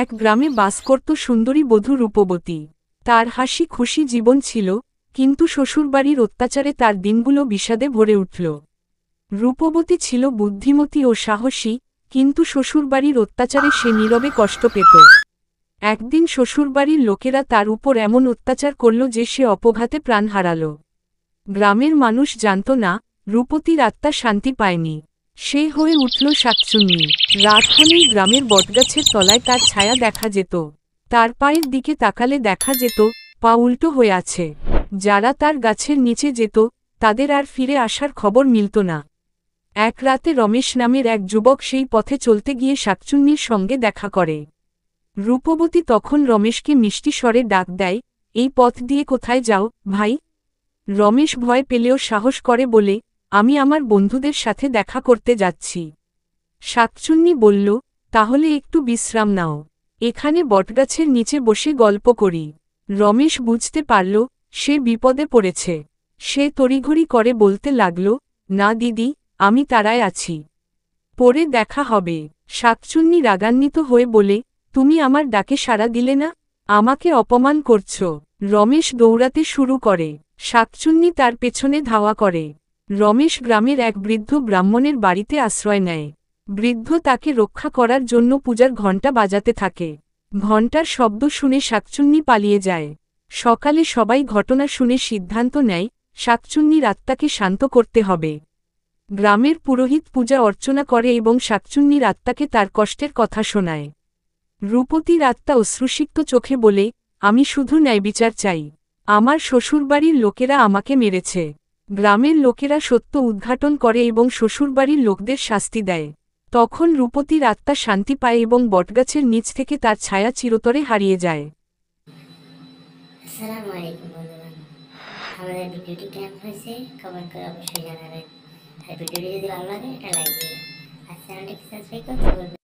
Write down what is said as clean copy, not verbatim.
এক গ্রামে বাস করত সুন্দরী বধূ রূপবতী। তার হাসি খুশি জীবন ছিল, কিন্তু শ্বশুরবাড়ির অত্যাচারে তার দিনগুলো বিষাদে ভরে উঠল। রূপবতী ছিল বুদ্ধিমতী ও সাহসী, কিন্তু শ্বশুরবাড়ির অত্যাচারে সে নীরবে কষ্ট পেত। একদিন শ্বশুরবাড়ির লোকেরা তার উপর এমন অত্যাচার করল যে সে অপঘাতে প্রাণ হারাল। গ্রামের মানুষ জানত না, রূপবতীর আত্মা শান্তি পায়নি। সে হয়ে উঠল শাকচুন্নি। রাত হলেই গ্রামের বটগাছের তলায় তার ছায়া দেখা যেত। তার পায়ের দিকে তাকালে দেখা যেত, পা উল্টো হয়ে আছে। যারা তার গাছের নিচে যেত, তাদের আর ফিরে আসার খবর মিলত না। এক রাতে রমেশ নামের এক যুবক সেই পথে চলতে গিয়ে শাকচুন্নির সঙ্গে দেখা করে। রূপবতী তখন রমেশকে মিষ্টি স্বরে ডাক দেয়, এই পথ দিয়ে কোথায় যাও, ভাই? রমেশ ভয় পেলেও সাহস করে বলে, আমি আমার বন্ধুদের সাথে দেখা করতে যাচ্ছি। শাকচুন্নি বলল, তাহলে একটু বিশ্রাম নাও। এখানে বটগাছের নিচে বসে গল্প করি। রমেশ বুঝতে পারল, সে বিপদে পড়েছে। সে তড়িঘড়ি করে বলতে লাগল, না দিদি, আমি তাড়ায় আছি। পরে দেখা হবে। শাকচুন্নি রাগান্বিত হয়ে বলে, তুমি আমার ডাকে সাড়া দিলে না, আমাকে অপমান করছ। রমেশ দৌড়াতে শুরু করে। শাকচুন্নি তার পেছনে ধাওয়া করে। রমেশ গ্রামের এক বৃদ্ধ ব্রাহ্মণের বাড়িতে আশ্রয় নেয়। বৃদ্ধ তাকে রক্ষা করার জন্য পূজার ঘণ্টা বাজাতে থাকে। ঘণ্টার শব্দ শুনে শাকচুন্নি পালিয়ে যায়। সকালে সবাই ঘটনা শুনে সিদ্ধান্ত নেয়, শাকচুন্নির আত্মাকে শান্ত করতে হবে। গ্রামের পুরোহিত পূজা অর্চনা করে এবং শাকচুন্নির আত্মাকে তার কষ্টের কথা শোনায়। রূপবতীর আত্মা অশ্রুসিক্ত চোখে বলে, আমি শুধু ন্যায়বিচার চাই। আমার শ্বশুরবাড়ির লোকেরা আমাকে মেরেছে। গ্রামের লোকেরা সত্য উদ্ঘাটন করে এবং শ্বশুরবাড়ির লোকদের শাস্তি দেয়। তখন রূপবতীর আত্মা শান্তি পায় এবং বটগাছের নিচ থেকে তার ছায়া চিরতরে হারিয়ে যায়। আসসালামু আলাইকুম বন্ধুরা, আমাদের ভিডিওটি কেমন হয়েছে কমেন্ট করে অবশ্যই জানাবেন। আর ভিডিওটি যদি ভালো লাগে একটা লাইক দিবেন, আর চ্যানেলটিকে সাবস্ক্রাইব করতে ভুলবেন না।